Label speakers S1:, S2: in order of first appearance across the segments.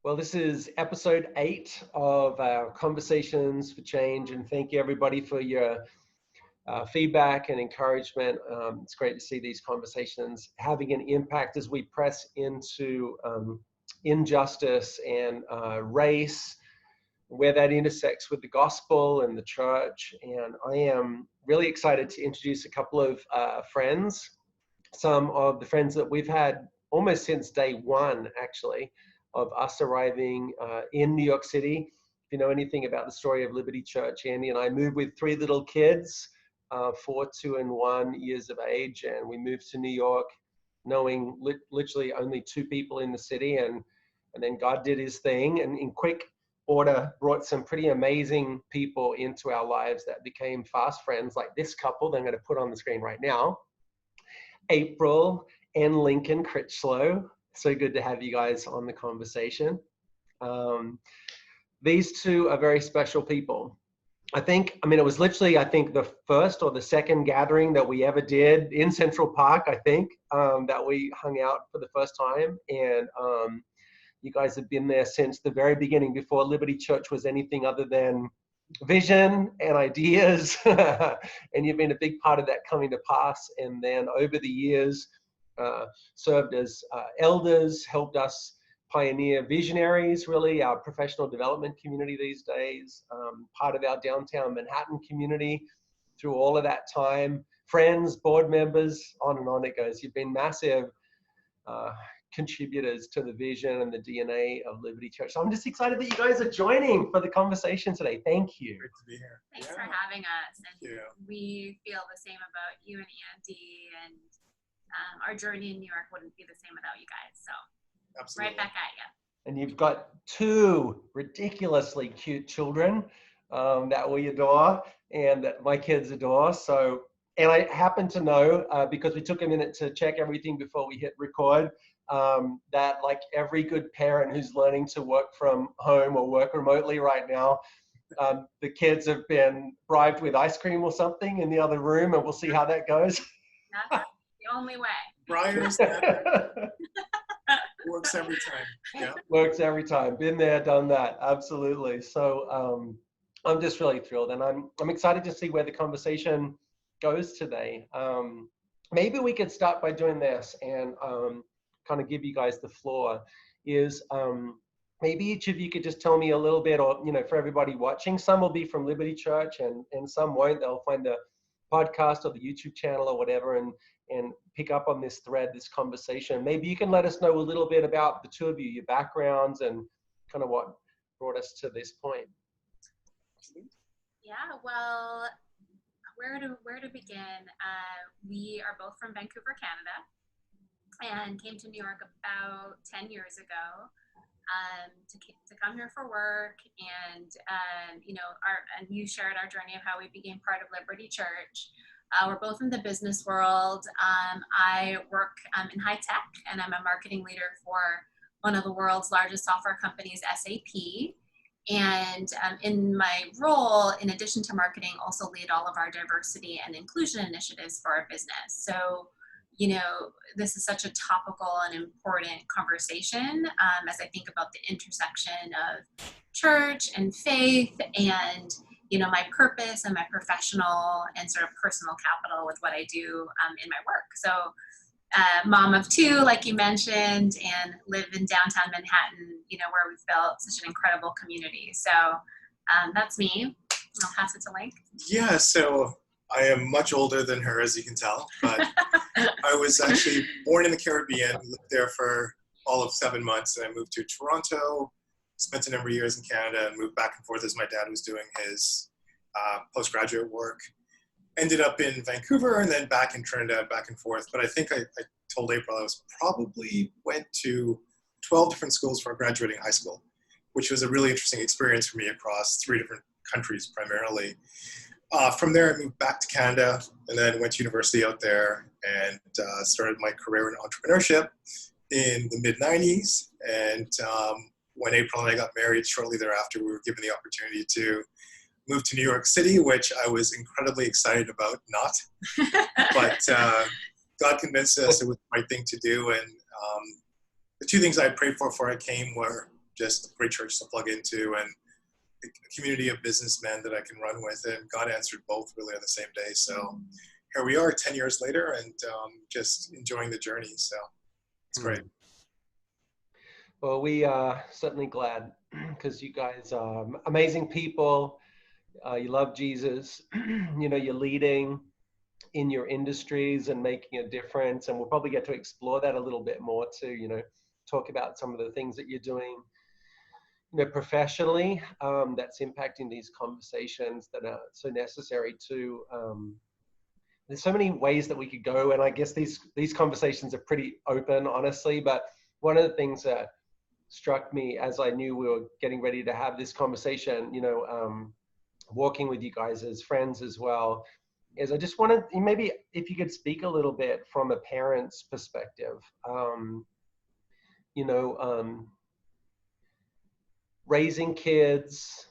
S1: Well, this is episode 8 of our Conversations for Change, and thank you everybody for your feedback and encouragement. It's great to see these conversations having an impact as we press into injustice and race, where that intersects with the gospel and the church. And I am really excited to introduce a couple of friends, some of the friends that we've had almost since day one, actually, of us arriving in New York City. If you know anything about the story of Liberty Church, Andy and I moved with 3 little kids, 4, 2, and 1 years of age, and we moved to New York knowing literally only 2 people in the city, and then God did his thing, and in quick order brought some pretty amazing people into our lives that became fast friends, like this couple that I'm going to put on the screen right now, April and Lincoln Crichlow. So good to have you guys on the conversation. These two are very special people. It was literally, the first or the second gathering that we ever did in Central Park, that we hung out for the first time. And you guys have been there since the very beginning, before Liberty Church was anything other than vision and ideas. And you've been a big part of that coming to pass. And then over the years, served as elders, helped us pioneer visionaries, really, our professional development community these days, part of our downtown Manhattan community through all of that time, friends, board members, on and on it goes. You've been massive contributors to the vision and the DNA of Liberty Church. So I'm just excited that you guys are joining for the conversation today. Thank you.
S2: Great to be here.
S3: Thanks for having us. And we feel the same about you and Andy, and our journey in New York wouldn't be the same without you guys. So absolutely. Right back at you.
S1: And you've got 2 ridiculously cute children that we adore and that my kids adore. So, and I happen to know, because we took a minute to check everything before we hit record, that like every good parent who's learning to work from home or work remotely right now, the kids have been bribed with ice cream or something in the other room, and we'll see how that goes.
S3: That's the only way.
S2: Briar's works every time. Yeah.
S1: Works every time. Been there, done that. Absolutely. So I'm just really thrilled, and I'm excited to see where the conversation goes today. Maybe we could start by doing this and kind of give you guys the floor. Is maybe each of you could just tell me a little bit, or for everybody watching, some will be from Liberty Church and some won't. They'll find the podcast or the YouTube channel or whatever and pick up on this thread, this conversation. Maybe you can let us know a little bit about the 2 of you, your backgrounds, and kind of what brought us to this point.
S3: Yeah, well, where to begin? We are both from Vancouver, Canada, and came to New York about 10 years ago to come here for work. And and you shared our journey of how we became part of Liberty Church. We're both in the business world. I work in high tech, and I'm a marketing leader for one of the world's largest software companies, SAP. And in my role, in addition to marketing, also lead all of our diversity and inclusion initiatives for our business. So, this is such a topical and important conversation as I think about the intersection of church and faith and my purpose and my professional and sort of personal capital with what I do in my work. So mom of 2, like you mentioned, and live in downtown Manhattan, where we've built such an incredible community. So that's me. I'll pass it to Link.
S2: Yeah, so I am much older than her, as you can tell, but I was actually born in the Caribbean, lived there for all of 7 months, and I moved to Toronto, spent a number of years in Canada, and moved back and forth as my dad was doing his postgraduate work. Ended up in Vancouver and then back in Trinidad, back and forth. But I think I told April went to 12 different schools for graduating high school, which was a really interesting experience for me across 3 different countries primarily. From there, I moved back to Canada and then went to university out there and started my career in entrepreneurship in the mid-90s. And when April and I got married shortly thereafter, we were given the opportunity to move to New York City, which I was incredibly excited about not. But God convinced us it was the right thing to do. And the 2 things I prayed for before I came were just a great church to plug into, and a community of businessmen that I can run with. And God answered both really on the same day. So here we are 10 years later, and just enjoying the journey. So it's great.
S1: Well, we are certainly glad, because you guys are amazing people. You love Jesus. You know, you're leading in your industries and making a difference. And we'll probably get to explore that a little bit more too, you know, talk about some of the things that you're doing, you know, professionally, that's impacting these conversations that are so necessary to, there's so many ways that we could go. And I guess these conversations are pretty open, honestly. But one of the things that struck me as I knew we were getting ready to have this conversation, you know, walking with you guys as friends as well, is I just wanted, maybe if you could speak a little bit from a parent's perspective, you know, raising kids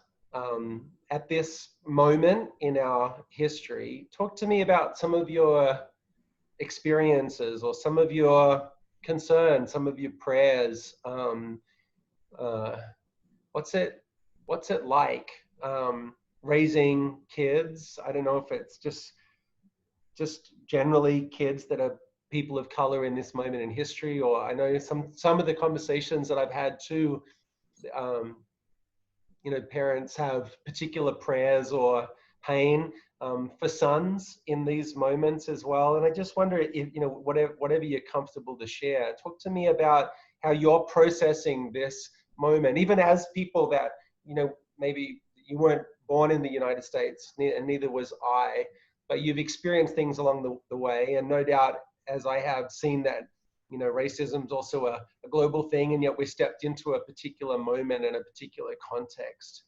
S1: at this moment in our history. Talk to me about some of your experiences or some of your concerns, some of your prayers. What's it like raising kids? I don't know if it's just generally kids that are people of color in this moment in history, or I know some of the conversations that I've had too, you know, parents have particular prayers or pain for sons in these moments as well. And I just wonder if, you know, whatever you're comfortable to share, talk to me about how you're processing this moment, even as people that, you know, maybe you weren't born in the United States, and neither was I, but you've experienced things along the way. And no doubt, as I have, seen that, you know, racism is also a global thing, and yet we stepped into a particular moment in a particular context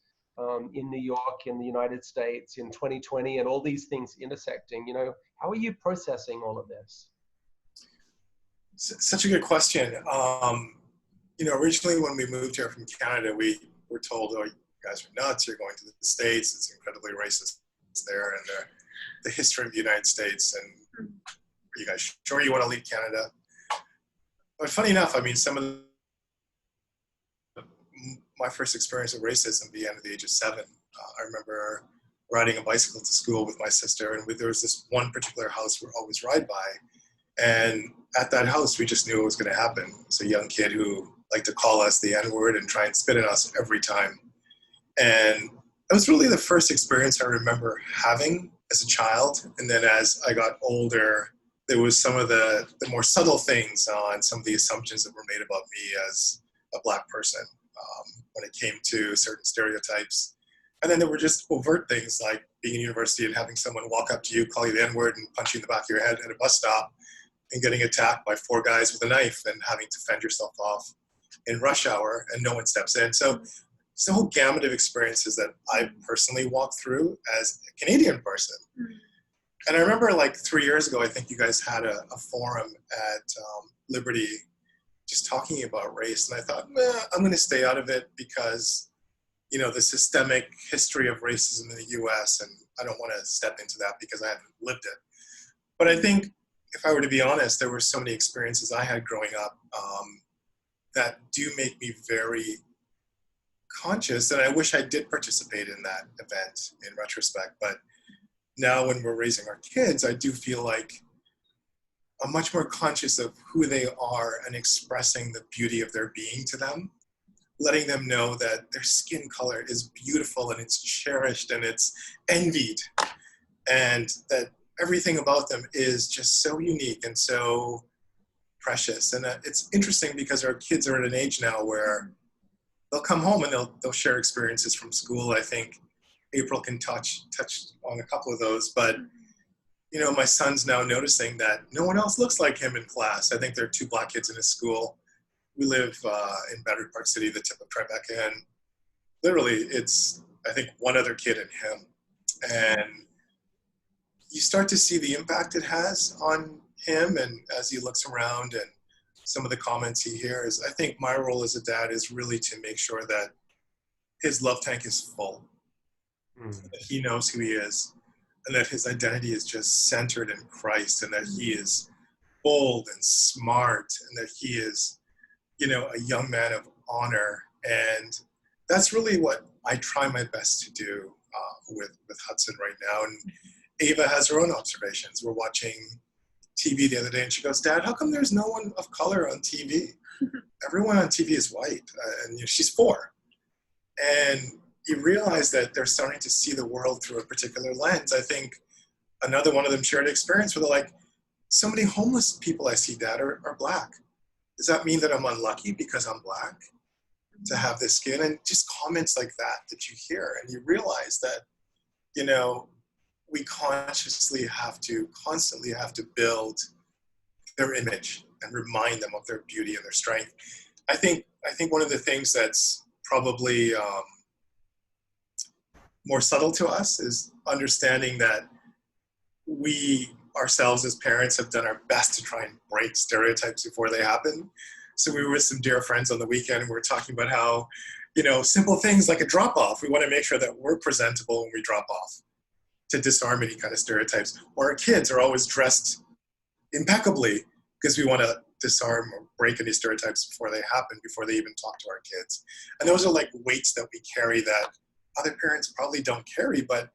S1: in New York, in the United States, in 2020, and all these things intersecting. You know, how are you processing all of this?
S2: Such a good question. You know, originally when we moved here from Canada, we were told, oh, you guys are nuts, you're going to the States, it's incredibly racist there, and the history of the United States, and are you guys sure you want to leave Canada? But funny enough, I mean, my first experience of racism began at the age of 7. I remember riding a bicycle to school with my sister, and there was this one particular house we'd always ride by. And at that house, we just knew it was going to happen. It was a young kid who liked to call us the N-word and try and spit at us every time. And that was really the first experience I remember having as a child. And then as I got older, there was some of the more subtle things on some of the assumptions that were made about me as a Black person when it came to certain stereotypes. And then there were just overt things like being in university and having someone walk up to you, call you the N-word, and punch you in the back of your head at a bus stop, and getting attacked by 4 guys with a knife and having to fend yourself off in rush hour, and no one steps in. So it's a whole gamut of experiences that I personally walked through as a Canadian person. And I remember like 3 years ago, I think you guys had a forum at Liberty just talking about race. And I thought, I'm going to stay out of it because, you know, the systemic history of racism in the US, and I don't want to step into that because I haven't lived it. But I think if I were to be honest, there were so many experiences I had growing up that do make me very conscious. And I wish I did participate in that event in retrospect. But now when we're raising our kids, I do feel like I'm much more conscious of who they are and expressing the beauty of their being to them, letting them know that their skin color is beautiful and it's cherished and it's envied, and that everything about them is just so unique and so precious. And it's interesting because our kids are at an age now where they'll come home and they'll share experiences from school. I think April can touch on a couple of those, but you know, my son's now noticing that no one else looks like him in class. I think there are 2 Black kids in his school. We live in Battery Park City, the tip of Tribeca, and literally it's, I think, one other kid and him. And you start to see the impact it has on him, and as he looks around and some of the comments he hears, I think my role as a dad is really to make sure that his love tank is full, that he knows who he is, and that his identity is just centered in Christ, and that he is bold and smart, and that he is, you know, a young man of honor And that's really what I try my best to do with Hudson right now. And Ava has her own observations. We're watching TV the other day, and she goes, "Dad, how come there's no one of color on TV? Everyone on TV is white." And she's 4. And you realize that they're starting to see the world through a particular lens. I think another one of them shared an experience where they're like, "So many homeless people I see, Dad, are Black. Does that mean that I'm unlucky because I'm Black to have this skin?" And just comments like that you hear, and you realize that, we constantly have to build their image and remind them of their beauty and their strength. I think one of the things that's probably more subtle to us is understanding that we ourselves as parents have done our best to try and break stereotypes before they happen. So we were with some dear friends on the weekend, and we were talking about how, simple things like a drop-off, we want to make sure that we're presentable when we drop off to disarm any kind of stereotypes. Or our kids are always dressed impeccably because we want to disarm or break any stereotypes before they happen, before they even talk to our kids. And those are like weights that we carry that other parents probably don't carry, but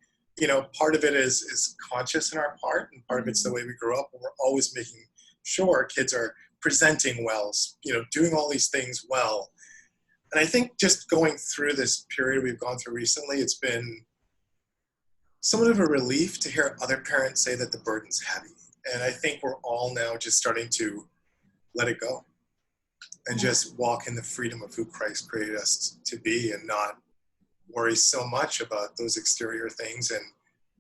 S2: part of it is conscious in our part, and part of it's the way we grew up, and we're always making sure our kids are presenting well, doing all these things well. And I think just going through this period we've gone through recently, it's been somewhat of a relief to hear other parents say that the burden's heavy. And I think we're all now just starting to let it go and just walk in the freedom of who Christ created us to be, and not worry so much about those exterior things, and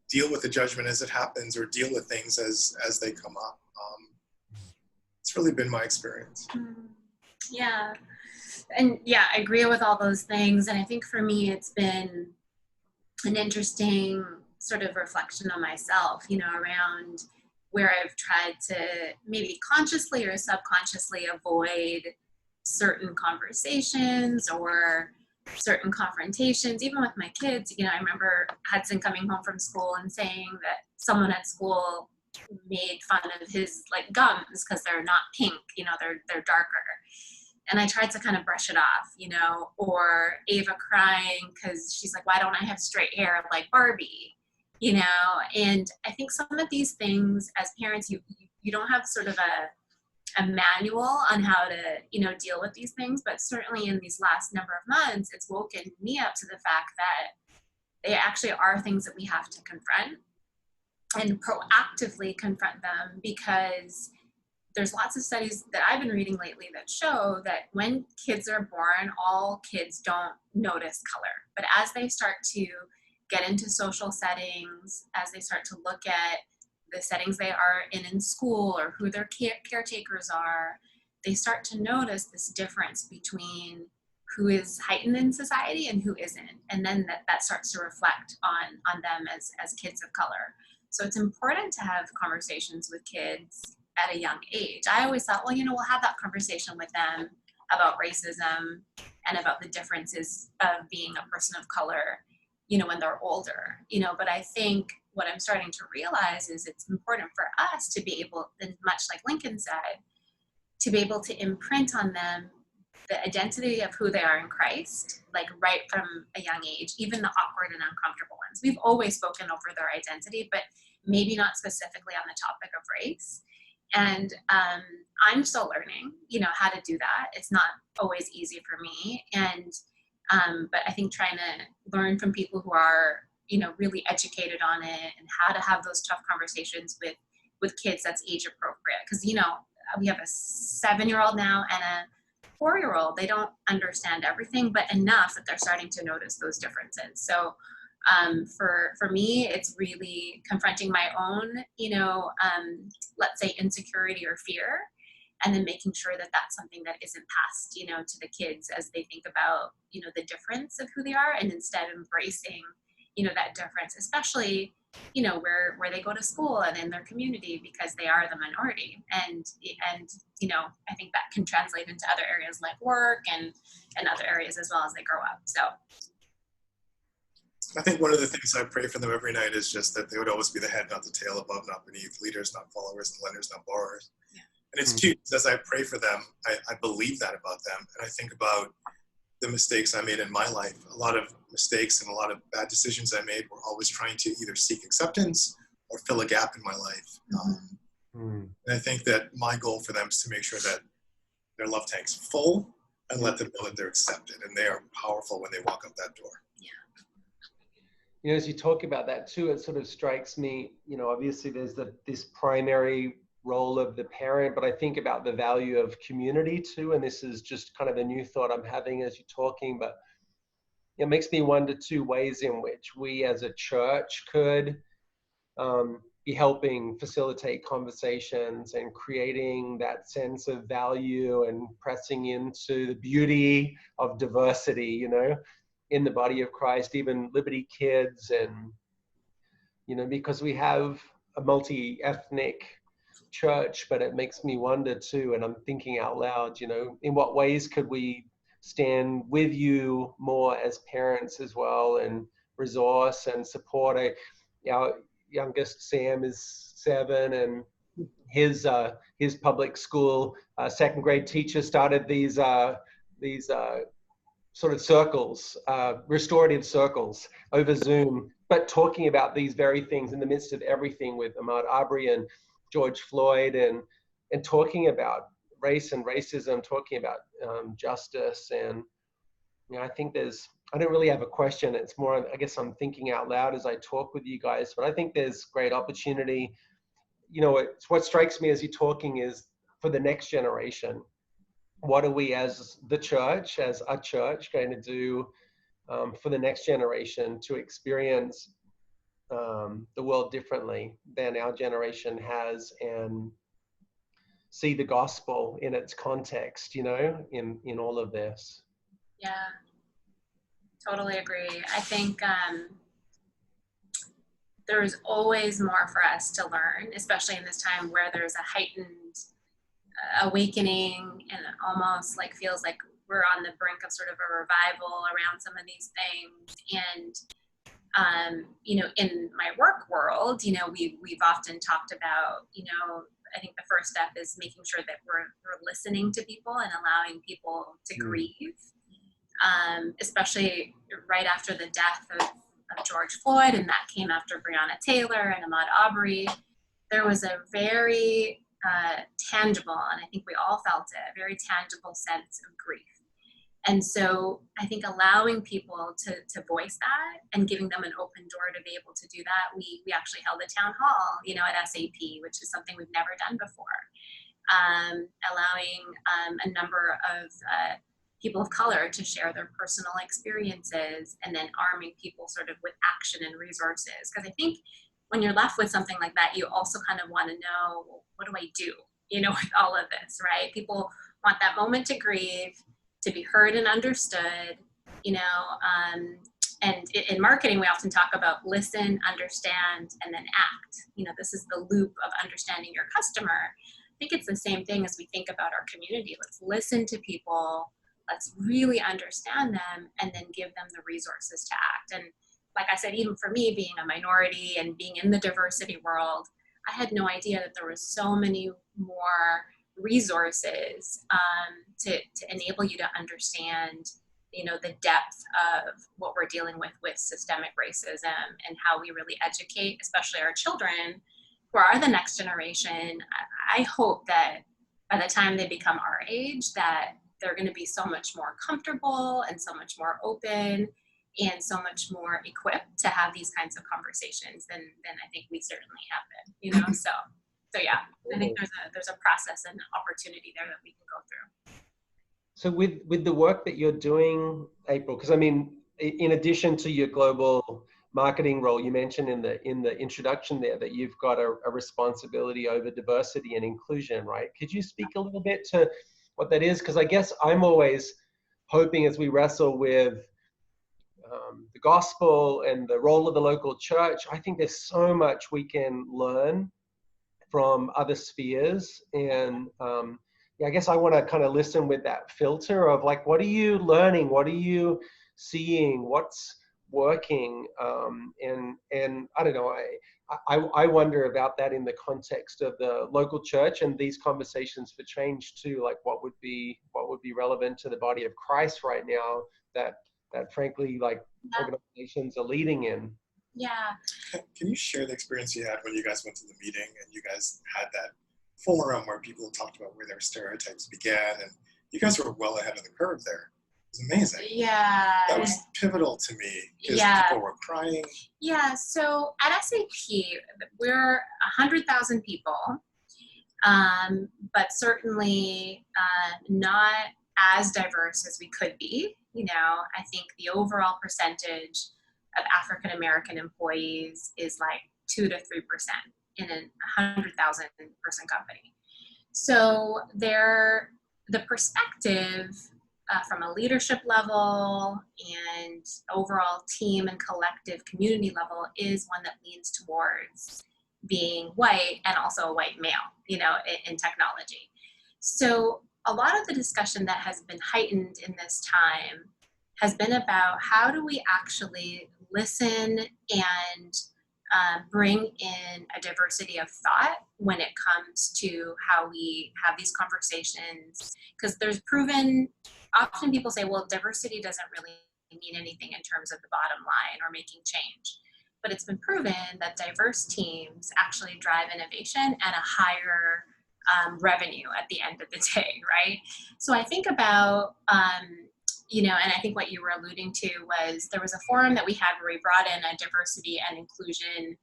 S2: deal with the judgment as it happens, or deal with things as they come up. It's really been my experience.
S3: Yeah. And yeah, I agree with all those things. And I think for me, it's been an interesting sort of reflection on myself, around where I've tried to maybe consciously or subconsciously avoid certain conversations or certain confrontations, even with my kids. I remember Hudson coming home from school and saying that someone at school made fun of his gums because they're not pink, they're darker. And I tried to kind of brush it off, or Ava crying because she's like, "Why don't I have straight hair like Barbie?" And I think some of these things as parents, you don't have sort of a manual on how to, deal with these things, but certainly in these last number of months, it's woken me up to the fact that they actually are things that we have to confront and proactively confront them, because there's lots of studies that I've been reading lately that show that when kids are born, all kids don't notice color. But as they start to get into social settings, as they start to look at the settings they are in school, or who their caretakers are, they start to notice this difference between who is heightened in society and who isn't. And then that starts to reflect on them as kids of color. So it's important to have conversations with kids at a young age. I always thought, well, we'll have that conversation with them about racism and about the differences of being a person of color, when they're older, but I think what I'm starting to realize is it's important for us to be able, and much like Lincoln said, to be able to imprint on them the identity of who they are in Christ, right from a young age, even the awkward and uncomfortable ones. We've always spoken over their identity, but maybe not specifically on the topic of race. And I'm still learning, how to do that. It's not always easy for me. And but I think trying to learn from people who are, really educated on it, and how to have those tough conversations with kids that's age appropriate. Because, we have a 7-year-old now and a 4-year-old. They don't understand everything, but enough that they're starting to notice those differences. So for me, it's really confronting my own, let's say insecurity or fear, and then making sure that that's something that isn't passed, to the kids as they think about, the difference of who they are, and instead embracing, that difference, especially, where they go to school and in their community, because they are the minority. And I think that can translate into other areas like work and other areas as well as they grow up. So
S2: I think one of the things I pray for them every night is just that they would always be the head, not the tail, above, not beneath, leaders, not followers, and lenders, not borrowers. Yeah. And it's cute, as I pray for them, I believe that about them. And I think about the mistakes I made in my life. A lot of mistakes and a lot of bad decisions I made were always trying to either seek acceptance or fill a gap in my life. And I think that my goal for them is to make sure that their love tank's full and let them know that they're accepted and they are powerful when they walk out that door.
S1: You know, as you talk about that too, it sort of strikes me, you know, obviously there's this primary role of the parent, but I think about the value of community too. And this is just kind of a new thought I'm having as you're talking, but it makes me wonder two ways in which we as a church could be helping facilitate conversations and creating that sense of value and pressing into the beauty of diversity, you know, in the body of Christ, even Liberty Kids. And, you know, because we have a multi-ethnic church, but it makes me wonder too, and I'm thinking out loud, you know, in what ways could we stand with you more as parents as well and resource and support? Our youngest Sam is 7, and his public school second grade teacher started these sort of circles, restorative circles over Zoom, but talking about these very things in the midst of everything with Ahmaud Arbery and George Floyd, and talking about race and racism, talking about justice. And, you know, I think I don't really have a question. It's more, I guess I'm thinking out loud as I talk with you guys, but I think there's great opportunity. You know, what strikes me as you're talking is for the next generation. What are we as the church, as a church, going to do for the next generation to experience the world differently than our generation has, and see the gospel in its context, you know, in all of this?
S3: Yeah, totally agree. I think there's always more for us to learn, especially in this time where there's a heightened awakening, and it almost like feels like we're on the brink of sort of a revival around some of these things. And you know, in my work world, you know, we've often talked about, you know, I think the first step is making sure that we're listening to people and allowing people to grieve, especially right after the death of George Floyd, and that came after Breonna Taylor and Ahmaud Arbery. There was a very tangible, and I think we all felt it, a very tangible sense of grief. And so I think allowing people to voice that and giving them an open door to be able to do that, we actually held a town hall, you know, at SAP, which is something we've never done before. Allowing a number of people of color to share their personal experiences, and then arming people sort of with action and resources. Because I think when you're left with something like that, you also kind of want to know, well, what do I do, you know, with all of this, right? People want that moment to grieve, to be heard and understood, you know, and in marketing, we often talk about listen, understand, and then act. You know, this is the loop of understanding your customer. I think it's the same thing as we think about our community. Let's listen to people, let's really understand them, and then give them the resources to act. And like I said, even for me, being a minority and being in the diversity world, I had no idea that there was so many more resources to enable you to understand, you know, the depth of what we're dealing with systemic racism, and how we really educate, especially our children, who are the next generation. I hope that by the time they become our age, that they're going to be so much more comfortable and so much more open and so much more equipped to have these kinds of conversations than I think we certainly have been, you know. So yeah, I think there's a process and opportunity there that we can go through.
S1: So with the work that you're doing, April, because I mean, in addition to your global marketing role, you mentioned in the introduction there that you've got a responsibility over diversity and inclusion, right? Could you speak a little bit to what that is? Because I guess I'm always hoping, as we wrestle with the gospel and the role of the local church, I think there's so much we can learn from other spheres. And yeah, I guess I want to kind of listen with that filter of like, what are you learning? What are you seeing? What's working? And I don't know, I wonder about that in the context of the local church and these conversations for change too. Like what would be relevant to the body of Christ right now that frankly like organizations are leading in.
S3: Yeah.
S2: Can you share the experience you had when you guys went to the meeting and you guys had that forum where people talked about where their stereotypes began, and you guys were well ahead of the curve there. It was amazing.
S3: Yeah.
S2: That was pivotal to me because people were crying.
S3: Yeah, so at SAP, we're 100,000 people, but certainly not as diverse as we could be. You know, I think the overall percentage of African American employees is like 2 to 3% in a 100,000 person company. So the perspective from a leadership level and overall team and collective community level is one that leans towards being white and also a white male, you know, in technology. So a lot of the discussion that has been heightened in this time has been about how do we actually listen and bring in a diversity of thought when it comes to how we have these conversations. Because there's proven, often people say, well, diversity doesn't really mean anything in terms of the bottom line or making change. But it's been proven that diverse teams actually drive innovation and a higher revenue at the end of the day, right? So I think about, you know, and I think what you were alluding to was there was a forum that we had where we brought in a diversity and inclusion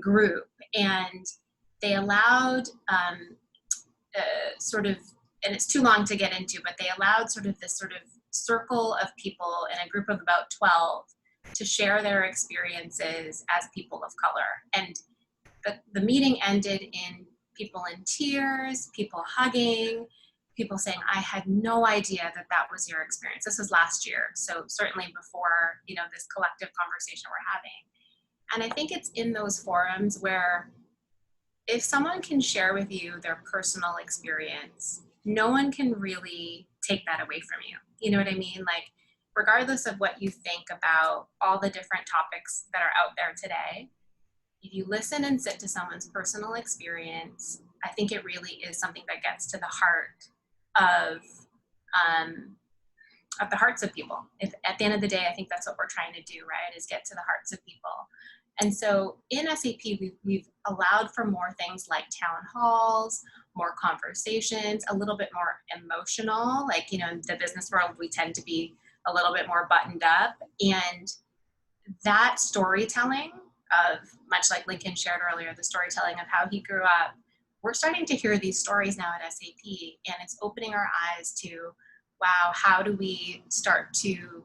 S3: group, and they allowed sort of, and it's too long to get into, but they allowed sort of this sort of circle of people in a group of about 12 to share their experiences as people of color. And the meeting ended in people in tears, people hugging, people saying, I had no idea that that was your experience. This was last year, so certainly before, you know, this collective conversation we're having. And I think it's in those forums where if someone can share with you their personal experience, no one can really take that away from you. You know what I mean? Like, regardless of what you think about all the different topics that are out there today, if you listen and sit to someone's personal experience, I think it really is something that gets to the heart of the hearts of people. If at the end of the day, I think that's what we're trying to do, right? Is get to the hearts of people. And so in SAP, we've allowed for more things like town halls, more conversations, a little bit more emotional. Like, you know, in the business world, we tend to be a little bit more buttoned up. And that storytelling of, much like Lincoln shared earlier, the storytelling of how he grew up, we're starting to hear these stories now at SAP, and it's opening our eyes to, wow, how do we start to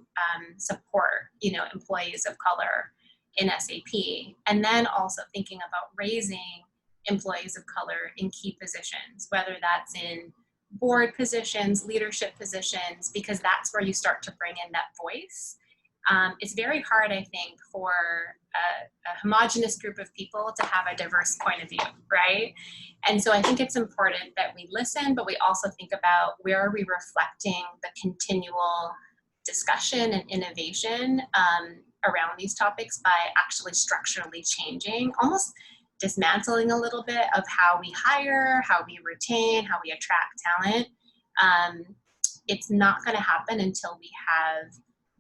S3: support, you know, employees of color in SAP? And then also thinking about raising employees of color in key positions, whether that's in board positions, leadership positions, because that's where you start to bring in that voice. It's very hard, I think, for a homogenous group of people to have a diverse point of view, right? And so I think it's important that we listen, but we also think about where are we reflecting the continual discussion and innovation around these topics by actually structurally changing, almost dismantling a little bit of how we hire, how we retain, how we attract talent. It's not going to happen until we have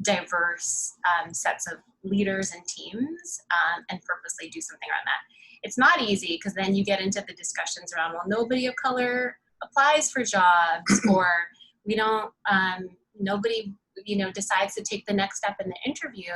S3: diverse sets of leaders and teams and purposely do something around that. It's not easy because then you get into the discussions around, well, nobody of color applies for jobs, or we don't, nobody, you know, decides to take the next step in the interview.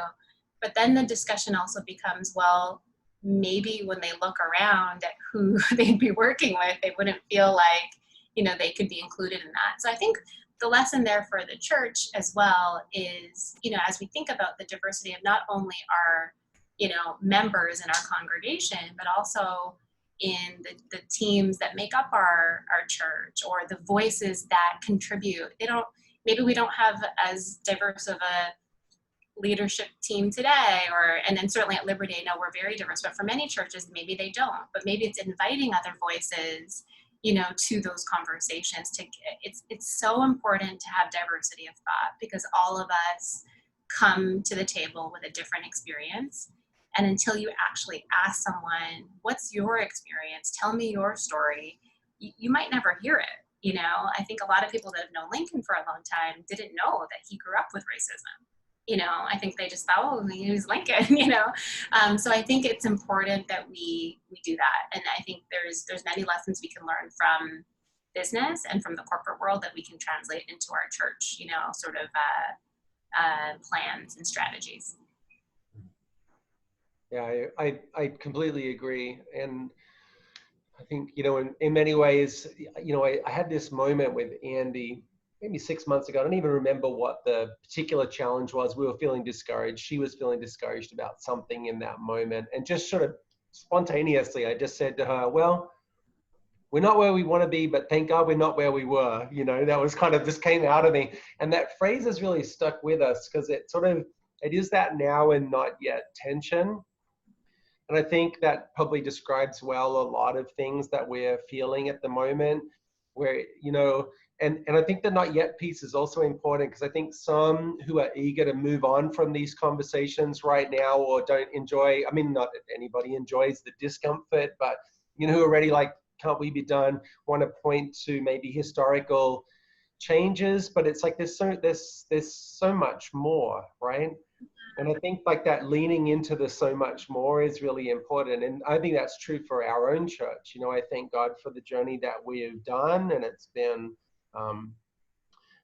S3: But then the discussion also becomes, well, maybe when they look around at who they'd be working with, they wouldn't feel like, you know, they could be included in that. So I think the lesson there for the church as well is, you know, as we think about the diversity of not only our, you know, members in our congregation, but also in the teams that make up our church, or the voices that contribute. Maybe we don't have as diverse of a leadership team today, and then certainly at Liberty, I know we're very diverse, but for many churches, maybe they don't. But maybe it's inviting other voices, you know, to those conversations. It's so important to have diversity of thought, because all of us come to the table with a different experience. And until you actually ask someone, what's your experience? Tell me your story. You might never hear it. You know, I think a lot of people that have known Lincoln for a long time didn't know that he grew up with racism. You know, I think they just thought, oh, he was Lincoln, you know. So I think it's important that we do that. And I think there's many lessons we can learn from business and from the corporate world that we can translate into our church, you know, sort of plans and strategies.
S1: Yeah, I completely agree. And I think, you know, in many ways, you know, I had this moment with Andy maybe 6 months ago. I don't even remember what the particular challenge was. We were feeling discouraged. She was feeling discouraged about something in that moment. And just sort of spontaneously, I just said to her, well, we're not where we want to be, but thank God we're not where we were. You know, that was kind of just came out of me. And that phrase has really stuck with us because it is that now and not yet tension. And I think that probably describes well a lot of things that we're feeling at the moment where, you know, and I think the not yet piece is also important because I think some who are eager to move on from these conversations right now or don't enjoy, I mean, not that anybody enjoys the discomfort, but, you know, who are already like, can't we be done, want to point to maybe historical changes, but it's like there's so much more, right? And I think like that leaning into the so much more is really important. And I think that's true for our own church. You know, I thank God for the journey that we've done, and it's been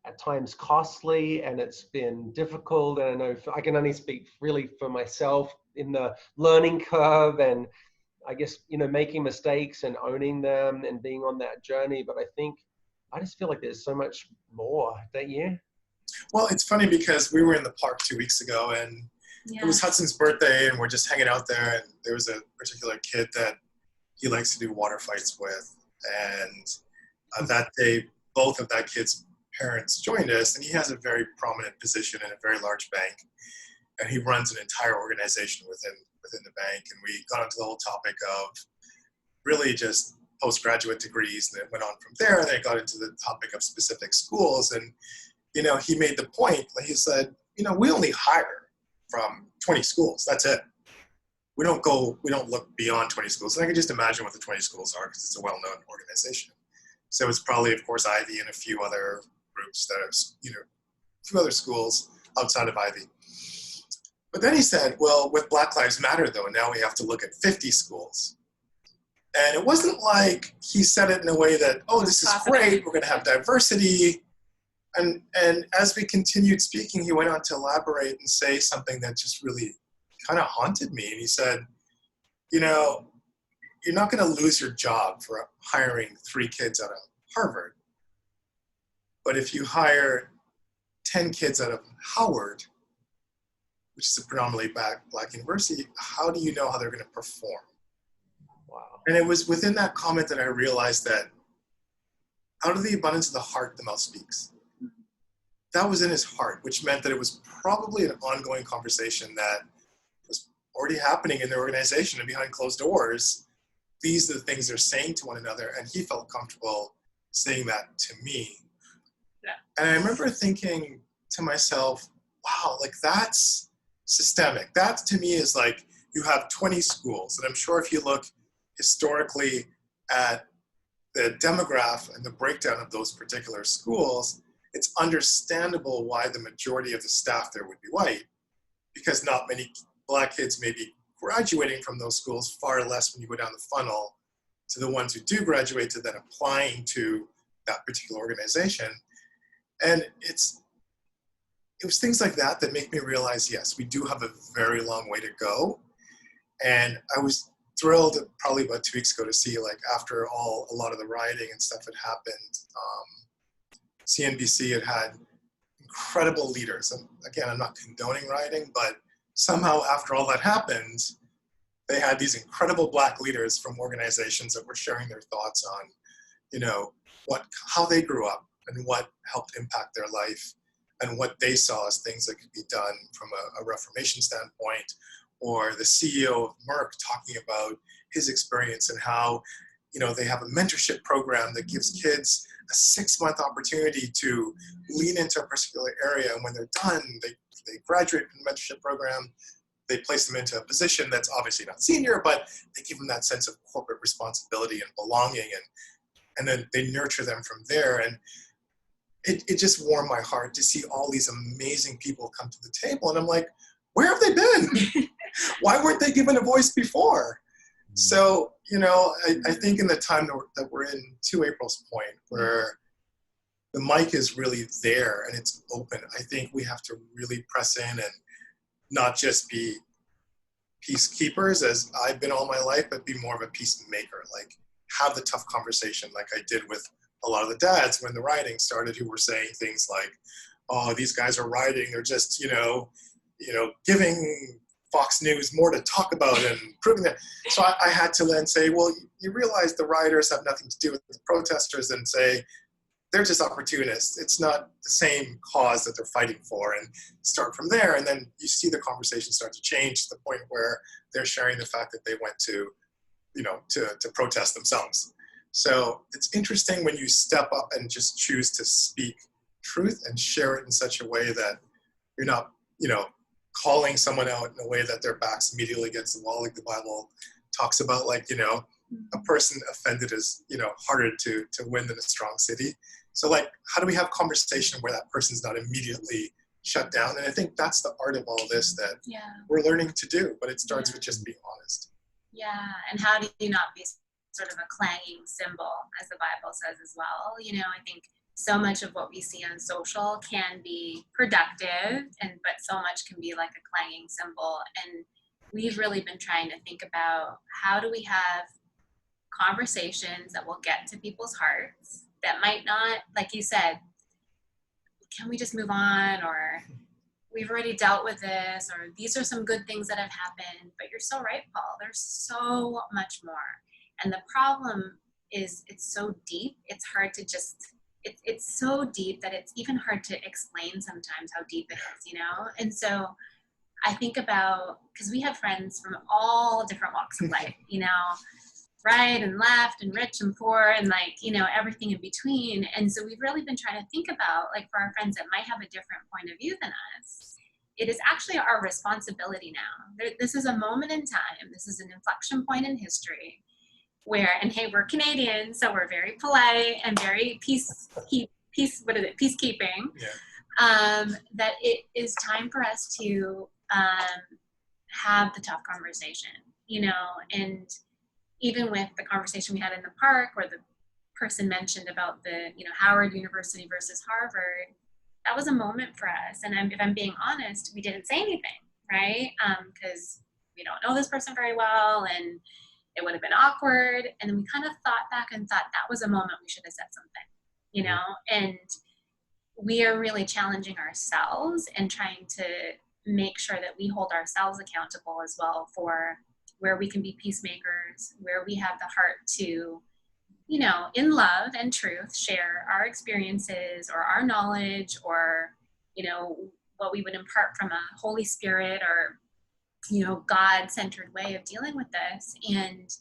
S1: at times costly and it's been difficult. And I know I can only speak really for myself in the learning curve and I guess, you know, making mistakes and owning them and being on that journey. But I just feel like there's so much more, don't you?
S2: Well, it's funny because we were in the park 2 weeks ago and it was Hudson's birthday and we're just hanging out there and there was a particular kid that he likes to do water fights with. And that day, both of that kid's parents joined us and he has a very prominent position in a very large bank and he runs an entire organization within the bank. And we got onto the whole topic of really just postgraduate degrees and it went on from there. And then it got into the topic of specific schools. And you know, he made the point, he said, you know, we only hire from 20 schools. That's it. We don't look beyond 20 schools. And I can just imagine what the 20 schools are because it's a well-known organization. So it's probably, of course, Ivy and a few other groups that are, you know, a few other schools outside of Ivy. But then he said, well, with Black Lives Matter, though, now we have to look at 50 schools. And it wasn't like he said it in a way that, oh, this is great. We're going to have diversity. And as we continued speaking, he went on to elaborate and say something that just really kind of haunted me. And he said, you know, you're not going to lose your job for hiring 3 kids out of Harvard. But if you hire 10 kids out of Howard, which is a predominantly black university, how do you know how they're going to perform?
S1: Wow.
S2: And it was within that comment that I realized that out of the abundance of the heart, the mouth speaks. That was in his heart, which meant that it was probably an ongoing conversation that was already happening in their organization and behind closed doors. These are the things they're saying to one another, and he felt comfortable saying that to me.
S3: Yeah.
S2: And I remember thinking to myself, wow, like that's systemic. That to me is like you have 20 schools, and I'm sure if you look historically at the demographic and the breakdown of those particular schools, it's understandable why the majority of the staff there would be white, because not many Black kids may be graduating from those schools, far less when you go down the funnel to the ones who do graduate to then applying to that particular organization. And it was things like that that make me realize, yes, we do have a very long way to go. And I was thrilled probably about 2 weeks ago to see, like, after a lot of the rioting and stuff had happened, CNBC had incredible leaders. And again, I'm not condoning rioting, but somehow after all that happened, they had these incredible Black leaders from organizations that were sharing their thoughts on, you know, how they grew up and what helped impact their life and what they saw as things that could be done from a reformation standpoint, or the CEO of Merck talking about his experience and how, you know, they have a mentorship program that gives kids a 6-month opportunity to lean into a particular area. And when they're done, they graduate from the mentorship program, they place them into a position that's obviously not senior, but they give them that sense of corporate responsibility and belonging, and then they nurture them from there. And it just warmed my heart to see all these amazing people come to the table. And I'm like, where have they been? Why weren't they given a voice before? So, I think in the time that we're in, to April's point, where the mic is really there and it's open, I think we have to really press in and not just be peacekeepers, as I've been all my life, but be more of a peacemaker. Like, have the tough conversation like I did with a lot of the dads when the rioting started, who were saying things like, oh, these guys are rioting, they're just, giving Fox News more to talk about and proving that. So I had to then say, well, you realize the rioters have nothing to do with the protesters, and say, they're just opportunists. It's not the same cause that they're fighting for, and start from there. And then you see the conversation start to change to the point where they're sharing the fact that they went to, to protest themselves. So it's interesting when you step up and just choose to speak truth and share it in such a way that you're not, calling someone out in a way that their back's immediately against the wall, like the Bible talks about, like, a person offended is, harder to win than a strong city. So, like, how do we have conversation where that person's not immediately shut down? And I think that's the art of all this that we're learning to do, but it starts with just being honest.
S3: Yeah, and how do you not be sort of a clanging cymbal, as the Bible says as well? I think so much of what we see on social can be productive, but so much can be like a clanging cymbal. And we've really been trying to think about, how do we have conversations that will get to people's hearts that might not, like you said, can we just move on, or we've already dealt with this, or these are some good things that have happened. But you're so right, Paul, there's so much more. And the problem is, it's so deep, it's hard to just, it's so deep that it's even hard to explain sometimes how deep it is, And so I think about, because we have friends from all different walks of life, right and left and rich and poor and everything in between. And so we've really been trying to think about, like, for our friends that might have a different point of view than us, it is actually our responsibility now. This is a moment in time. This is an inflection point in history where, and hey, we're Canadian, so we're very polite and very peacekeeping.
S2: Yeah.
S3: That it is time for us to have the tough conversation, and even with the conversation we had in the park, where the person mentioned about the, Howard University versus Harvard, that was a moment for us. And if I'm being honest, we didn't say anything, right? Because we don't know this person very well, and it would have been awkward. And then we kind of thought back and thought that was a moment we should have said something, and we are really challenging ourselves and trying to make sure that we hold ourselves accountable as well for where we can be peacemakers, where we have the heart to, in love and truth, share our experiences or our knowledge, or, what we would impart from a Holy Spirit or, God-centered way of dealing with this. And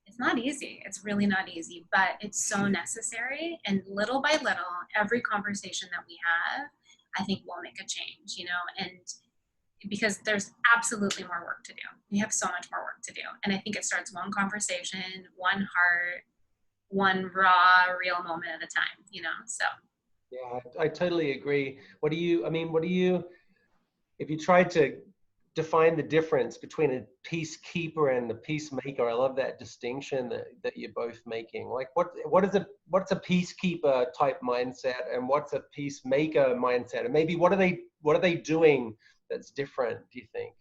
S3: it's not easy. It's really not easy, but it's so necessary. And little by little, every conversation that we have, I think will make a change, and because there's absolutely more work to do. We have so much more work to do. And I think it starts one conversation, one heart, one raw, real moment at a time, so.
S1: Yeah, I totally agree. If you tried to define the difference between a peacekeeper and the peacemaker, I love that distinction that you're both making. Like, what's a peacekeeper type mindset, and what's a peacemaker mindset? And maybe what are they doing that's different, do you think?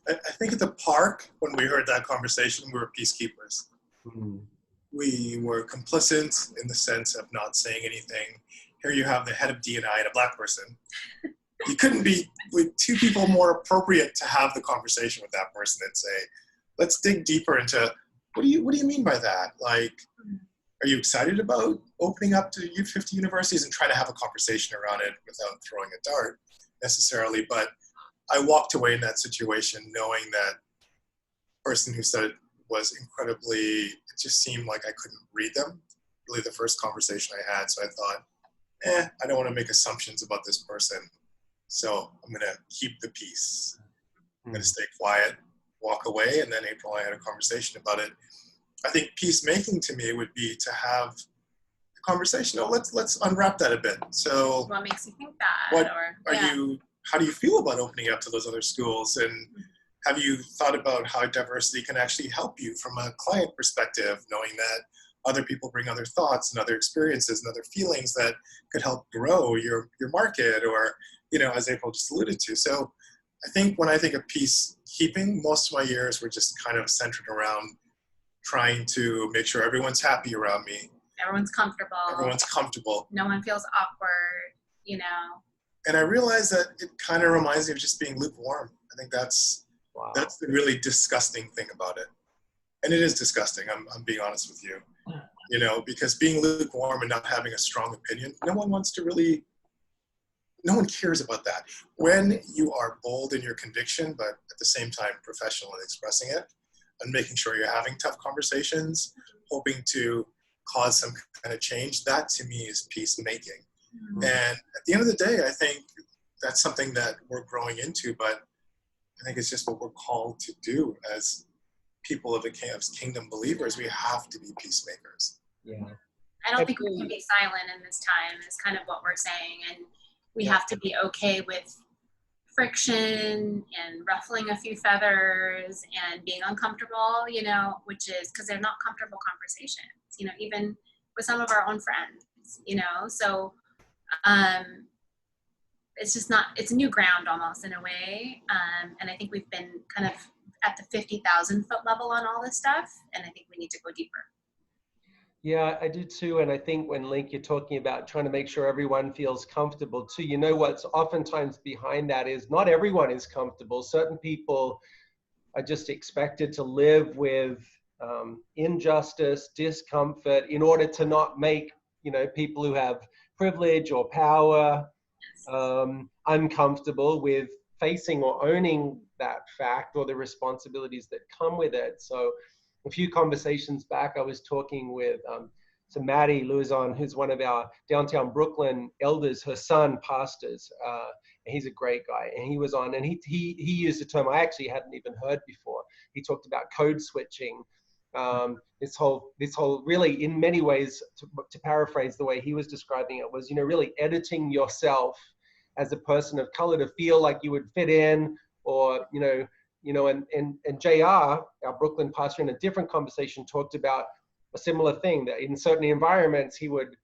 S2: I think at the park, when we heard that conversation, we were peacekeepers. Mm-hmm. We were complicit in the sense of not saying anything. Here you have the head of D&I and a black person. You couldn't be with two people more appropriate to have the conversation with that person and say, let's dig deeper into, what do you mean by that? Like, are you excited about opening up to 50 universities, and trying to have a conversation around it without throwing a dart necessarily? But I walked away in that situation knowing that person who said it was incredibly, it just seemed like I couldn't read them, really the first conversation I had. So I thought, I don't want to make assumptions about this person, so I'm going to keep the peace. I'm going to stay quiet, walk away. And then April and I had a conversation about it. I think peacemaking to me would be to have a conversation. Oh, let's unwrap that a bit. So
S3: What makes you think that?
S2: what
S3: Or
S2: are
S3: yeah.
S2: you, how do you feel about opening up to those other schools? And have you thought about how diversity can actually help you from a client perspective, knowing that other people bring other thoughts and other experiences and other feelings that could help grow your market, or, you know, as April just alluded to. So I think when I think of peacekeeping, most of my years were just kind of centered around trying to make sure everyone's happy around me.
S3: Everyone's comfortable.
S2: Everyone's comfortable.
S3: No one feels awkward, you know.
S2: And I realized that it kind of reminds me of just being lukewarm. I think that's the really disgusting thing about it. And it is disgusting, I'm being honest with you. You know, because being lukewarm and not having a strong opinion, no one cares about that. When you are bold in your conviction, but at the same time professional in expressing it, and making sure you're having tough conversations, hoping to cause some kind of change, that to me is peacemaking. And at the end of the day, I think that's something that we're growing into, but I think it's just what we're called to do as people of the kingdom believers. We have to be peacemakers.
S1: Yeah.
S3: I don't think we can be silent in this time is kind of what we're saying. And we have to be okay with friction and ruffling a few feathers and being uncomfortable, you know, which is because they're not comfortable conversations, you know, even with some of our own friends, you know. So it's just not, it's new ground almost in a way. And I think we've been kind of at the 50,000 foot level on all this stuff. And I think we need to go deeper.
S1: Yeah, I do too. And I think when Link, you're talking about trying to make sure everyone feels comfortable too, you know, what's oftentimes behind that is not everyone is comfortable. Certain people are just expected to live with injustice, discomfort in order to not make, you know, people who have privilege or power uncomfortable with facing or owning that fact or the responsibilities that come with it. So a few conversations back, I was talking with so Maddie Luzon, who's one of our downtown Brooklyn elders. Her son pastors, and he's a great guy. And he was on, and he used a term I actually hadn't even heard before. He talked about code switching. This whole really, in many ways, to paraphrase the way he was describing it, was, you know, really editing yourself as a person of color to feel like you would fit in, or and JR, our Brooklyn pastor, in a different conversation talked about a similar thing, that in certain environments he would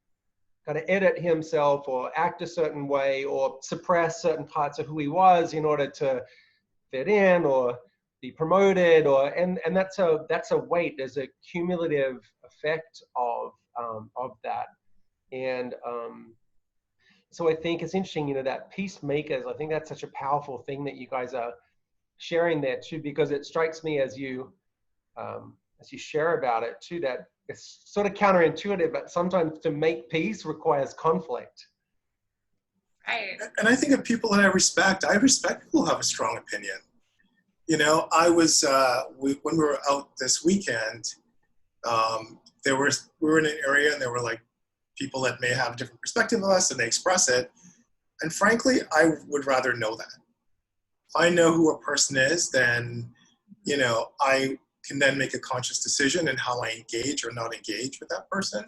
S1: kind of edit himself or act a certain way or suppress certain parts of who he was in order to fit in or be promoted, and that's a weight. There's a cumulative effect of that. And so I think it's interesting, you know, that peacemakers, I think that's such a powerful thing that you guys are sharing there too, because it strikes me as you share about it too, that it's sort of counterintuitive, but sometimes to make peace requires conflict.
S3: Right.
S2: And I think of people that I respect people who have a strong opinion. You know, I was, when we were out this weekend, we were in an area and there were like people that may have a different perspective of us and they express it. And frankly, I would rather know that. If I know who a person is, then, you know, I can then make a conscious decision in how I engage or not engage with that person.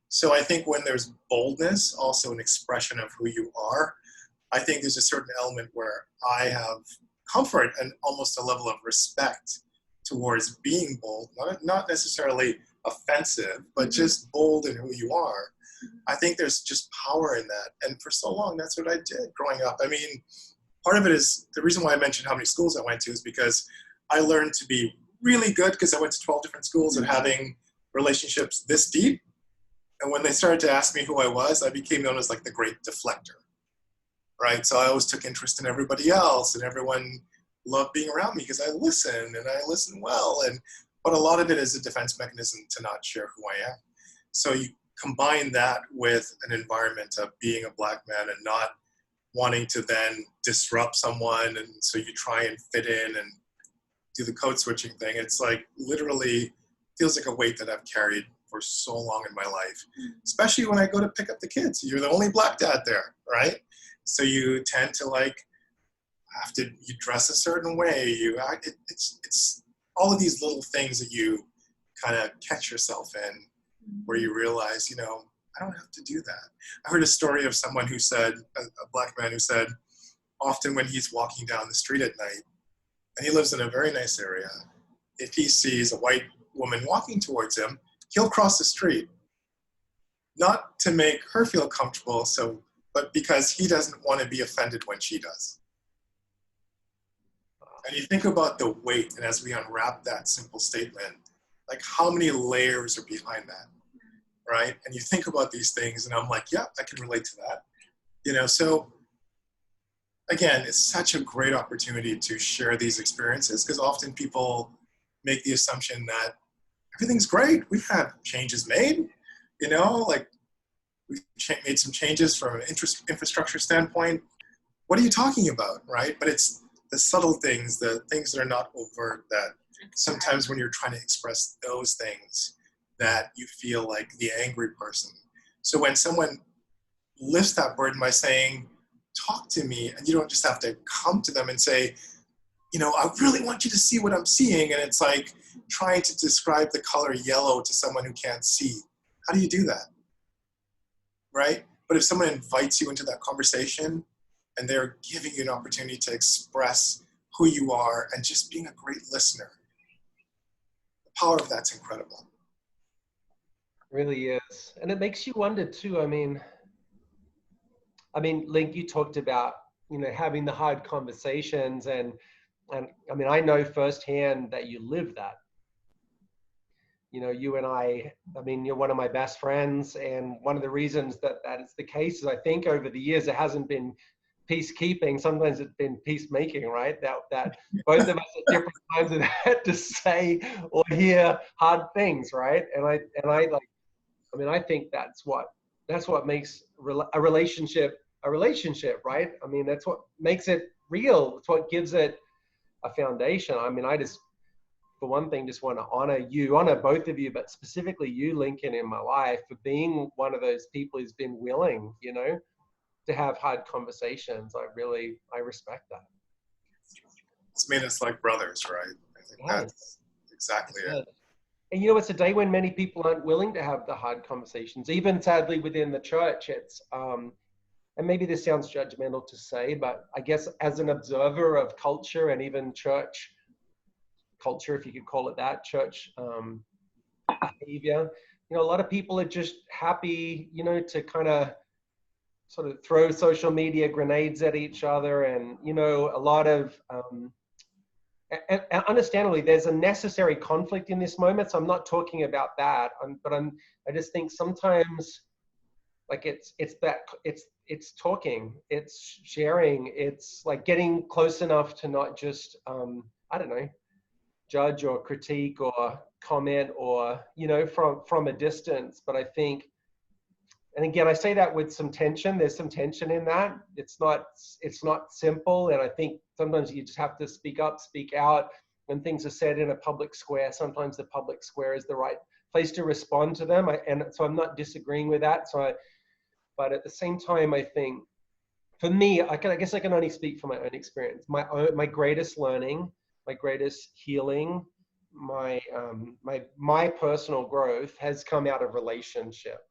S2: So I think when there's boldness, also an expression of who you are, I think there's a certain element where I have comfort and almost a level of respect towards being bold, not necessarily offensive, but just bold in who you are. I think there's just power in that. And for so long, that's what I did growing up. I mean, part of it is, the reason why I mentioned how many schools I went to is because I learned to be really good because I went to 12 different schools and having relationships this deep. And when they started to ask me who I was, I became known as like the great deflector, right? So I always took interest in everybody else, and everyone loved being around me because I listened and I listened well. But a lot of it is a defense mechanism to not share who I am. So you combine that with an environment of being a Black man and not wanting to then disrupt someone, and so you try and fit in and do the code switching thing. It's like literally feels like a weight that I've carried for so long in my life, especially when I go to pick up the kids. You're the only Black dad there, right? So you tend to like have to, you dress a certain way, it's all of these little things that you kind of catch yourself in, where you realize, I don't have to do that. I heard a story of someone who said, a Black man who said, often when he's walking down the street at night, and he lives in a very nice area, if he sees a white woman walking towards him, he'll cross the street. Not to make her feel comfortable, but because he doesn't want to be offended when she does. And you think about the weight, and as we unwrap that simple statement, like how many layers are behind that, right? And you think about these things, and I'm like, yeah, I can relate to that. So again, it's such a great opportunity to share these experiences, because often people make the assumption that everything's great. We've had changes made, like we've made some changes from an infrastructure standpoint. What are you talking about, right? But it's the subtle things, the things that are not overt, that sometimes when you're trying to express those things, that you feel like the angry person. So when someone lifts that burden by saying, talk to me, and you don't just have to come to them and say, I really want you to see what I'm seeing. And it's like trying to describe the color yellow to someone who can't see. How do you do that? Right? But if someone invites you into that conversation and they're giving you an opportunity to express who you are and just being a great listener, the power of that's incredible.
S1: It really is. And it makes you wonder too. I mean, Link, you talked about, having the hard conversations, and I mean, I know firsthand that you live that. You and I mean, you're one of my best friends, and one of the reasons that is the case is I think over the years it hasn't been peacekeeping, sometimes it's been peacemaking, right? That both of us at different times have had to say or hear hard things, right? And I think that's what makes a relationship a relationship, right? I mean, that's what makes it real. It's what gives it a foundation. I mean, I just, for one thing, just want to honor both of you, but specifically you, Lincoln, in my life, for being one of those people who's been willing, to have hard conversations. I respect that.
S2: It's made us like brothers, right? I think that's exactly it.
S1: And it's a day when many people aren't willing to have the hard conversations, even sadly within the church. It's, and maybe this sounds judgmental to say, but I guess as an observer of culture and even church culture, if you could call it that, church behavior, a lot of people are just happy, to kind of sort of throw social media grenades at each other. And, a lot of, and understandably, there's a necessary conflict in this moment. So I'm not talking about that, I just think sometimes, like it's talking, it's sharing, it's like getting close enough to not just, I don't know, judge or critique or comment or, from a distance. But I think, and again, I say that with some tension. There's some tension in that. It's not simple. And I think sometimes you just have to speak up, speak out when things are said in a public square. Sometimes the public square is the right place to respond to them. And so I'm not disagreeing with that. But at the same time, I think for me, I guess I can only speak from my own experience. My greatest learning, my greatest healing, my personal growth has come out of relationship.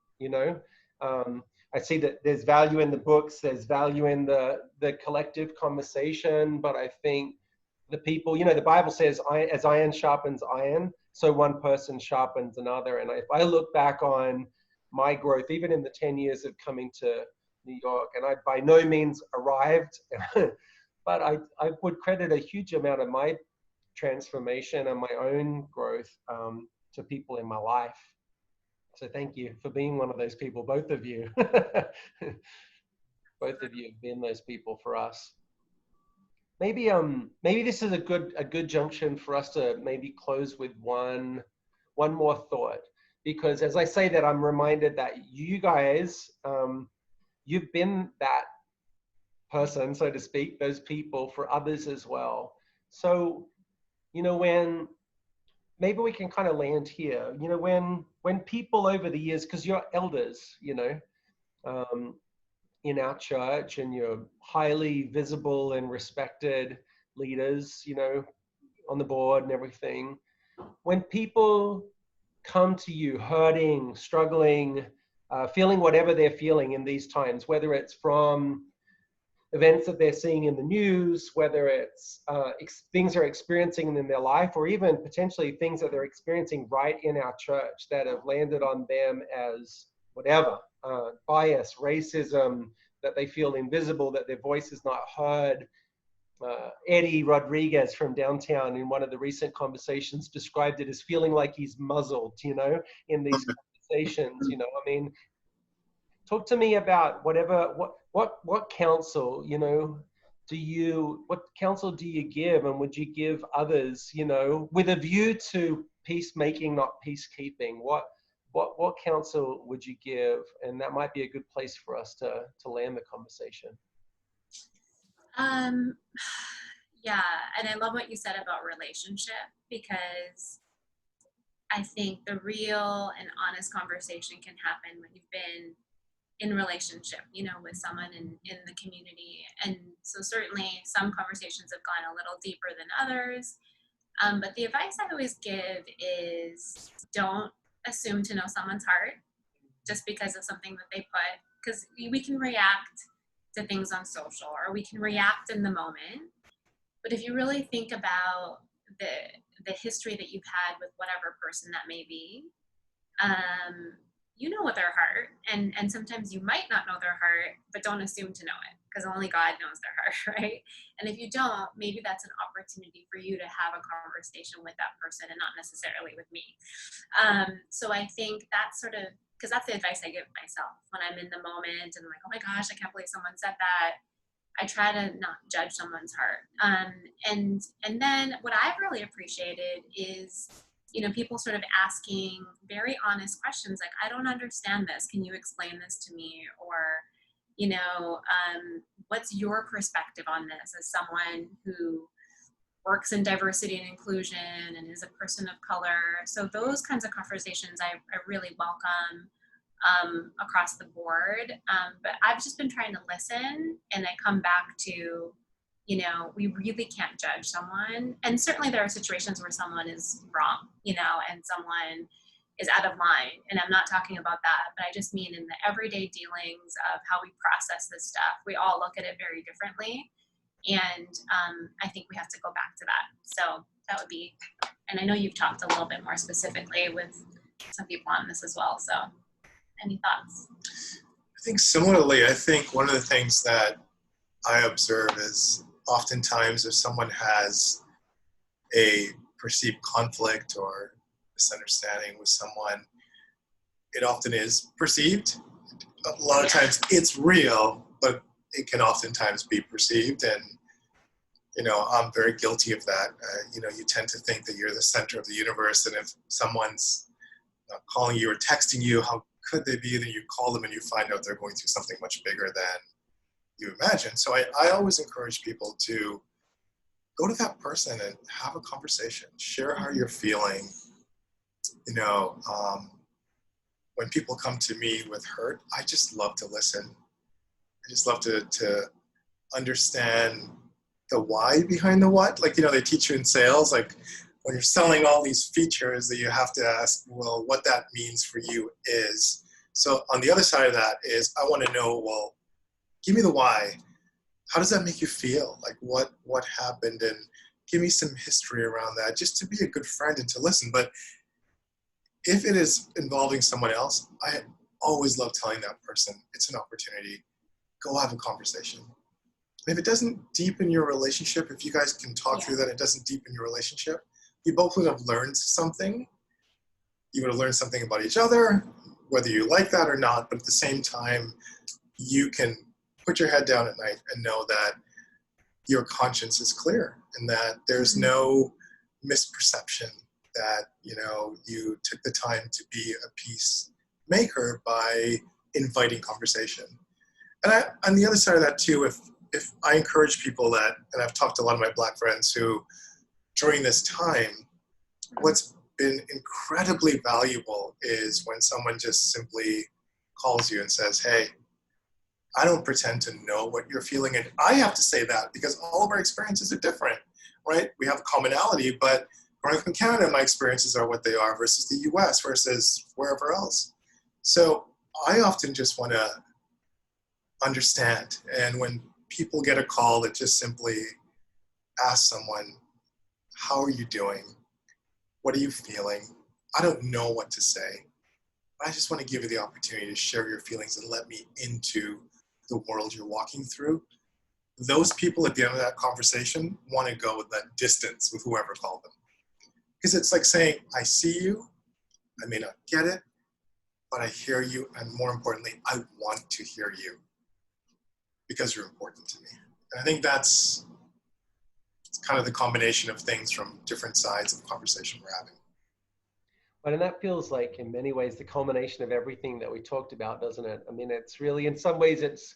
S1: I see that there's value in the books, there's value in the collective conversation, but I think the people, the Bible says, as iron sharpens iron, so one person sharpens another. And if I look back on my growth, even in the 10 years of coming to New York, and I by no means arrived, but I would credit a huge amount of my transformation and my own growth to people in my life. So thank you for being one of those people, both of you. Both of you have been those people for us. Maybe this is a good junction for us to maybe close with one more thought, because as I say that, I'm reminded that you guys, you've been that person, so to speak, those people for others as well. So, when maybe we can kind of land here, when people over the years, because you're elders, in our church, and you're highly visible and respected leaders, you know, on the board and everything. When people come to you hurting, struggling, feeling whatever they're feeling in these times, whether it's from events that they're seeing in the news, whether it's things they're experiencing in their life, or even potentially things that they're experiencing right in our church that have landed on them as whatever, bias, racism, that they feel invisible, that their voice is not heard. Eddie Rodriguez from downtown in one of the recent conversations described it as feeling like he's muzzled, you know, in these conversations, you know. I mean, talk to me about what counsel, you know, what counsel do you give, and would you give others, you know, with a view to peacemaking, not peacekeeping? What counsel would you give? And that might be a good place for us to land the conversation.
S3: Yeah, and I love what you said about relationship, because I think the real and honest conversation can happen when you've been in relationship, you know, with someone in the community. And so certainly some conversations have gone a little deeper than others. But the advice I always give is don't assume to know someone's heart just because of something that they put, because we can react to things on social, or we can react in the moment. But if you really think about the history that you've had with whatever person that may be, you know what their heart, and sometimes you might not know their heart, but don't assume to know it, because only God knows their heart, right? And if you don't, maybe that's an opportunity for you to have a conversation with that person and not necessarily with me. So I think that's sort of, because that's the advice I give myself when I'm in the moment and I'm like, oh my gosh, I can't believe someone said that. I try to not judge someone's heart. And then what I've really appreciated is, you know, people sort of asking very honest questions like, I don't understand this. Can you explain this to me? Or, you know, what's your perspective on this as someone who works in diversity and inclusion and is a person of color? So those kinds of conversations I really welcome across the board. But I've just been trying to listen, and I come back to, you know, we really can't judge someone. And certainly there are situations where someone is wrong, you know, and someone is out of line. And I'm not talking about that, but I just mean in the everyday dealings of how we process this stuff, we all look at it very differently. And I think we have to go back to that. So that would be, and I know you've talked a little bit more specifically with some people on this as well. So any thoughts?
S2: I think similarly, I think one of the things that I observe is oftentimes if someone has a perceived conflict or misunderstanding with someone, it often is perceived. A lot of times it's real, but it can oftentimes be perceived. And, you know, I'm very guilty of that. You know, you tend to think that you're the center of the universe. And if someone's calling you or texting you, how could they be? Then you call them and you find out they're going through something much bigger than you imagine. So I always encourage people to go to that person and have a conversation, share how you're feeling. You know, when people come to me with hurt, I just love to listen. I just love to understand the why behind the what. Like, you know, they teach you in sales, like when you're selling all these features that you have to ask, well, what that means for you is. So on the other side of that is, I want to know, well, give me the why. How does that make you feel? Like what happened? And give me some history around that, just to be a good friend and to listen. But if it is involving someone else, I always love telling that person, it's an opportunity. Go have a conversation. And if it doesn't deepen your relationship, if you guys can talk through that, it doesn't deepen your relationship, you both would have learned something. You would have learned something about each other, whether you like that or not. But at the same time, you can put your head down at night and know that your conscience is clear and that there's no misperception, that, you know, you took the time to be a peacemaker by inviting conversation. And on the other side of that too, if I encourage people that, and I've talked to a lot of my Black friends who, during this time, what's been incredibly valuable is when someone just simply calls you and says, hey, I don't pretend to know what you're feeling. And I have to say that because all of our experiences are different, right? We have a commonality, but growing up in Canada, my experiences are what they are versus the US versus wherever else. So I often just want to understand. And when people get a call that just simply asks someone, how are you doing? What are you feeling? I don't know what to say. I just want to give you the opportunity to share your feelings and let me into the world you're walking through. Those people at the end of that conversation want to go with that distance with whoever called them. Because it's like saying, I see you, I may not get it, but I hear you, and more importantly, I want to hear you because you're important to me. And I think it's kind of the combination of things from different sides of the conversation we're having.
S1: But and that feels like, in many ways, the culmination of everything that we talked about, doesn't it? I mean, it's really, in some ways, it's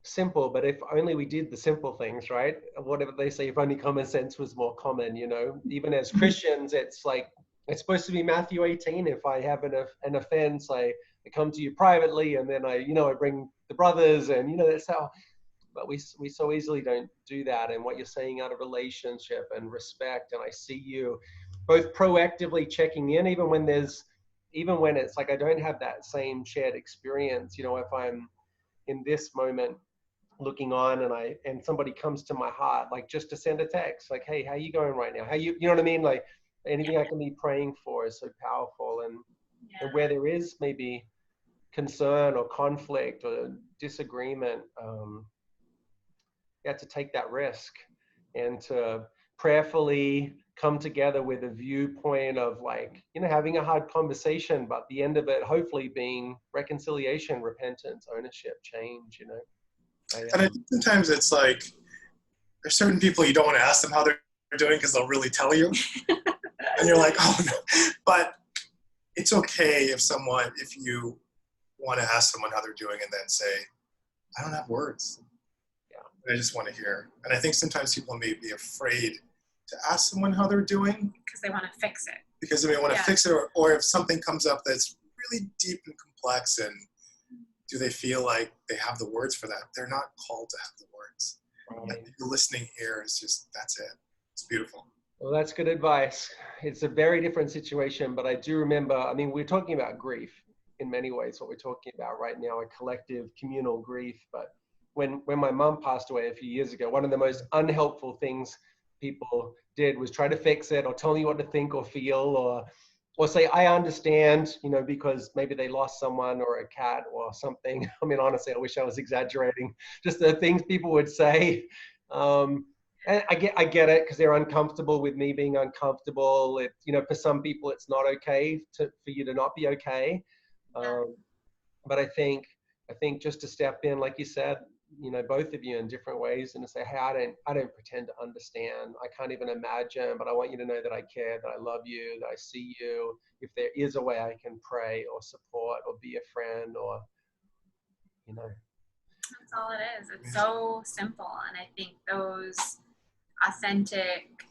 S1: simple, but if only we did the simple things, right? Whatever they say, if only common sense was more common, you know? Even as Christians, it's like, it's supposed to be Matthew 18. If I have an offense, I come to you privately, and then I bring the brothers, and, that's how, but we so easily don't do that. And what you're saying out of relationship and respect, and I see you both proactively checking in, even when it's like I don't have that same shared experience, if I'm in this moment looking on and somebody comes to my heart, like just to send a text, like, hey, how you going right now? How you know what I mean? Like anything I can be praying for is so powerful. And where there is maybe concern or conflict or disagreement, you have to take that risk and to prayerfully come together with a viewpoint of, like, having a hard conversation, but the end of it hopefully being reconciliation, repentance, ownership, change,
S2: And I think sometimes it's like, there's certain people you don't want to ask them how they're doing because they'll really tell you. And you're like, oh no. But it's okay if you want to ask someone how they're doing and then say, I don't have words. I just want to hear. And I think sometimes people may be afraid to ask someone how they're doing.
S3: Because they want to fix it.
S2: Because they want to fix it, or if something comes up that's really deep and complex, and do they feel like they have the words for that? They're not called to have the words. Right. The listening ear is just, that's it. It's beautiful.
S1: Well, that's good advice. It's a very different situation, but I do remember, we're talking about grief in many ways, what we're talking about right now, a collective communal grief. But when my mom passed away a few years ago, one of the most unhelpful things people did was try to fix it or tell me what to think or feel or say, I understand, because maybe they lost someone or a cat or something. Honestly, I wish I was exaggerating. Just the things people would say. And I get it, because they're uncomfortable with me being uncomfortable. For some people, it's not okay for you to not be okay. But I think just to step in, like you said, both of you in different ways, and to say, hey, I don't pretend to understand. I can't even imagine, but I want you to know that I care, that I love you, that I see you. If there is a way I can pray or support or be a friend or,
S3: That's all it is. It's so simple. And I think those authentic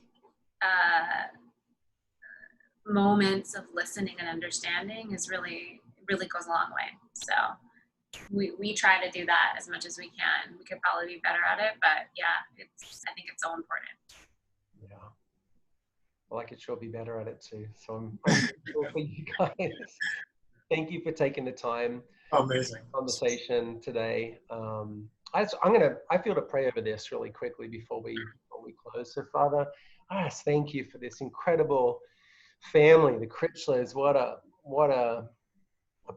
S3: moments of listening and understanding really goes a long way. So we try to do that as much as we can. We could probably be better at it, but I think it's so important.
S1: Yeah. Well, I could sure be better at it too. So I'm grateful for you guys. Thank you for taking the time.
S2: Amazing
S1: conversation today. I feel to pray over this really quickly before we close. So Father, I just thank you for this incredible family, the Crichlows. What a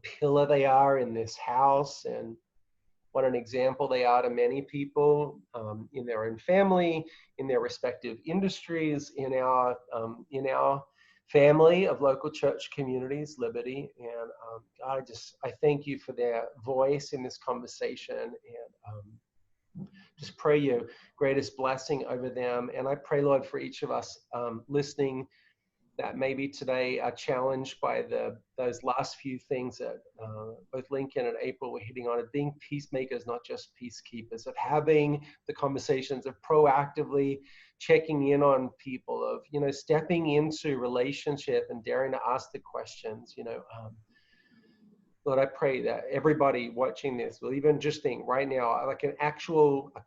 S1: pillar they are in this house, and what an example they are to many people in their own family, in their respective industries, in our family of local church communities, Liberty. And God, I thank you for their voice in this conversation, and just pray your greatest blessing over them. And I pray, Lord, for each of us listening, that maybe today are challenged by those last few things that both Lincoln and April were hitting on, of being peacemakers, not just peacekeepers, of having the conversations, of proactively checking in on people, of, stepping into relationship and daring to ask the questions, Lord, I pray that everybody watching this will even just think right now, like a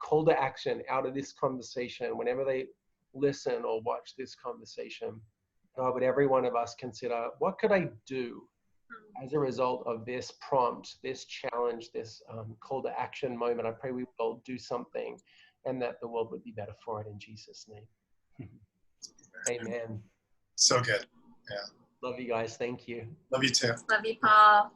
S1: call to action out of this conversation, whenever they listen or watch this conversation. God, would every one of us consider, what could I do as a result of this prompt, this challenge, this call to action moment? I pray we will do something and that the world would be better for it in Jesus' name. Amen.
S2: So good. Yeah.
S1: Love you guys. Thank you.
S2: Love you too.
S3: Love you, Paul.